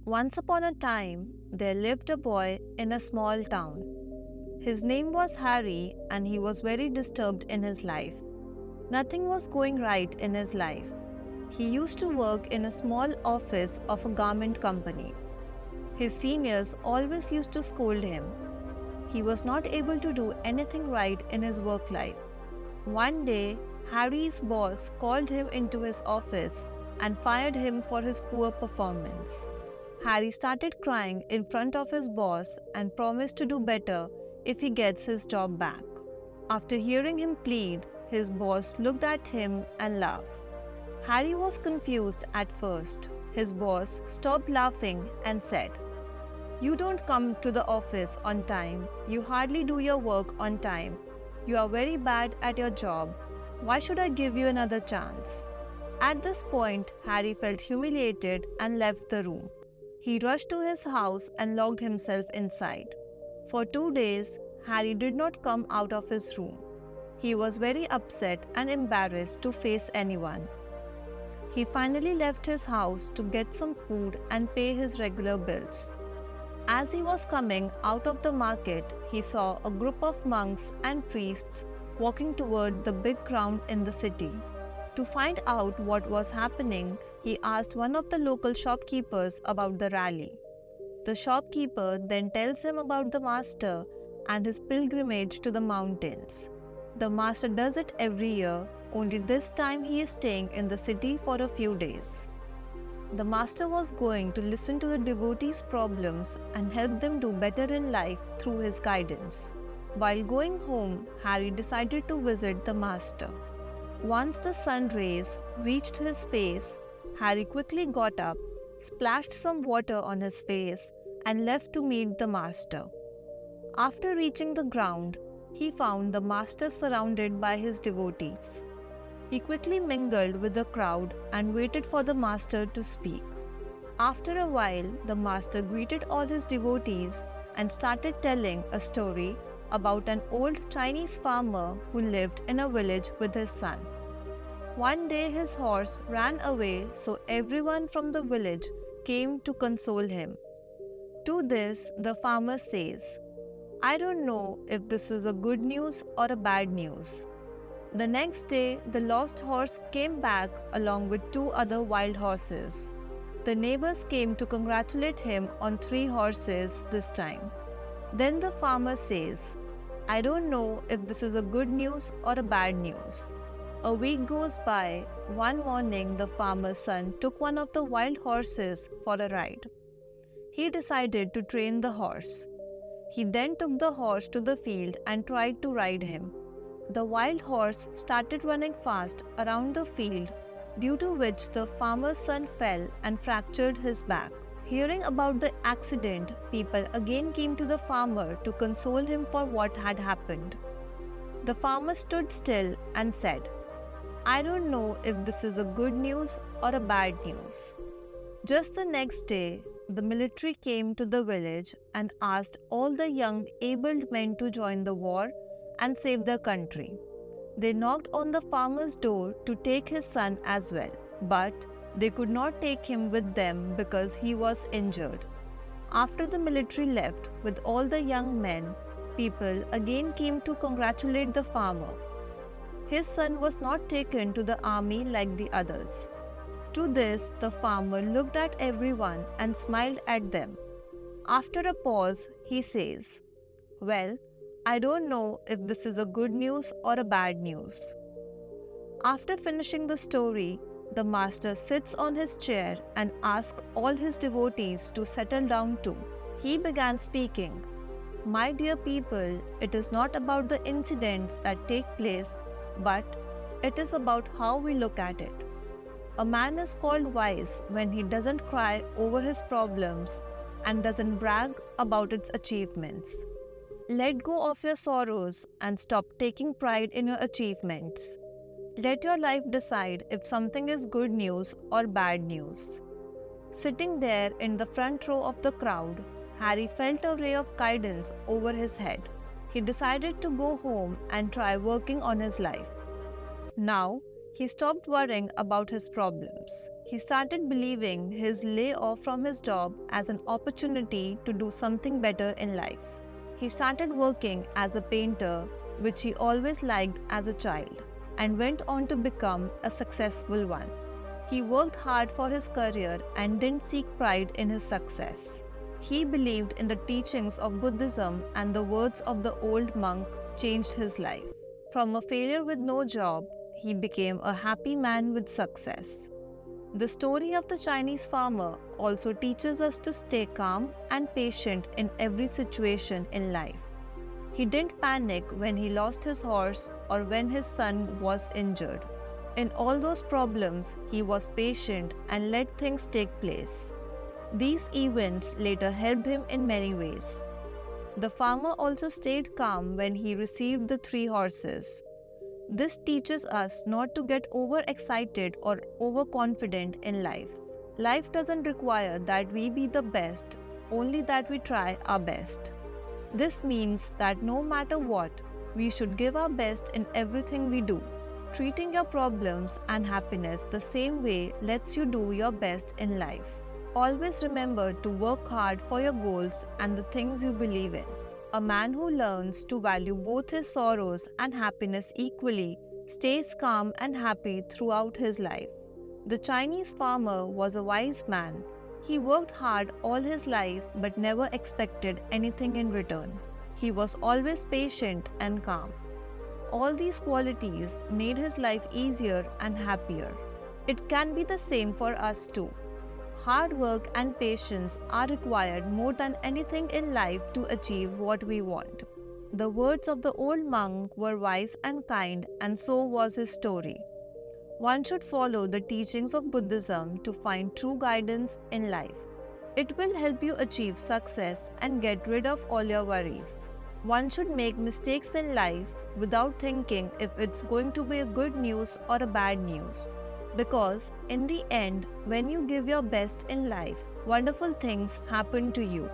Once upon a time, there lived a boy in a small town. His name was Harry, and he was very disturbed in his life. Nothing was going right in his life. He used to work in a small office of a garment company. His seniors always used to scold him. He was not able to do anything right in his work life. One day, Harry's boss called him into his office and fired him for his poor performance. Harry started crying in front of his boss and promised to do better if he gets his job back. After hearing him plead, his boss looked at him and laughed. Harry was confused at first. His boss stopped laughing and said, "You don't come to the office on time. You hardly do your work on time. You are very bad at your job. Why should I give you another chance?" At this point, Harry felt humiliated and left the room. He rushed to his house and locked himself inside. For 2 days, Harry did not come out of his room. He was very upset and embarrassed to face anyone. He finally left his house to get some food and pay his regular bills. As he was coming out of the market, he saw a group of monks and priests walking toward the big crowd in the city. To find out what was happening, he asked one of the local shopkeepers about the rally. The shopkeeper then tells him about the master and his pilgrimage to the mountains. The master does it every year, only this time he is staying in the city for a few days. The master was going to listen to the devotees' problems and help them do better in life through his guidance. While going home, Harry decided to visit the master. Once the sun rays reached his face, Harry quickly got up, splashed some water on his face, and left to meet the master. After reaching the ground, he found the master surrounded by his devotees. He quickly mingled with the crowd and waited for the master to speak. After a while, the master greeted all his devotees and started telling a story about an old Chinese farmer who lived in a village with his son. One day his horse ran away, so everyone from the village came to console him. To this, the farmer says, "I don't know if this is a good news or a bad news." The next day, the lost horse came back along with 2 other wild horses. The neighbors came to congratulate him on 3 horses this time. Then the farmer says, "I don't know if this is a good news or a bad news." A week goes by. One morning, the farmer's son took one of the wild horses for a ride. He decided to train the horse. He then took the horse to the field and tried to ride him. The wild horse started running fast around the field, due to which the farmer's son fell and fractured his back. Hearing about the accident, people again came to the farmer to console him for what had happened. The farmer stood still and said, "I don't know if this is a good news or a bad news." Just the next day, the military came to the village and asked all the young abled men to join the war and save their country. They knocked on the farmer's door to take his son as well, but they could not take him with them because he was injured. After the military left with all the young men, people again came to congratulate the farmer. His son was not taken to the army like the others. To this, the farmer looked at everyone and smiled at them. After a pause, he says, "Well, I don't know if this is a good news or a bad news." After finishing the story, the master sits on his chair and asks all his devotees to settle down too. He began speaking, "My dear people, it is not about the incidents that take place, but it is about how we look at it. A man is called wise when he doesn't cry over his problems and doesn't brag about its achievements. Let go of your sorrows and stop taking pride in your achievements. Let your life decide if something is good news or bad news." Sitting there in the front row of the crowd, Harry felt a ray of guidance over his head. He decided to go home and try working on his life. Now, he stopped worrying about his problems. He started believing his layoff from his job as an opportunity to do something better in life. He started working as a painter, which he always liked as a child, and went on to become a successful one. He worked hard for his career and didn't seek pride in his success. He believed in the teachings of Buddhism, and the words of the old monk changed his life. From a failure with no job, he became a happy man with success. The story of the Chinese farmer also teaches us to stay calm and patient in every situation in life. He didn't panic when he lost his horse or when his son was injured. In all those problems, he was patient and let things take place. These events later helped him in many ways. The farmer also stayed calm when he received the 3 horses. This teaches us not to get overexcited or overconfident in life. Life doesn't require that we be the best, only that we try our best. This means that no matter what, we should give our best in everything we do. Treating your problems and happiness the same way lets you do your best in life. Always remember to work hard for your goals and the things you believe in. A man who learns to value both his sorrows and happiness equally stays calm and happy throughout his life. The Chinese farmer was a wise man. He worked hard all his life but never expected anything in return. He was always patient and calm. All these qualities made his life easier and happier. It can be the same for us too. Hard work and patience are required more than anything in life to achieve what we want. The words of the old monk were wise and kind, and so was his story. One should follow the teachings of Buddhism to find true guidance in life. It will help you achieve success and get rid of all your worries. One should make mistakes in life without thinking if it's going to be a good news or a bad news. Because in the end, when you give your best in life, wonderful things happen to you.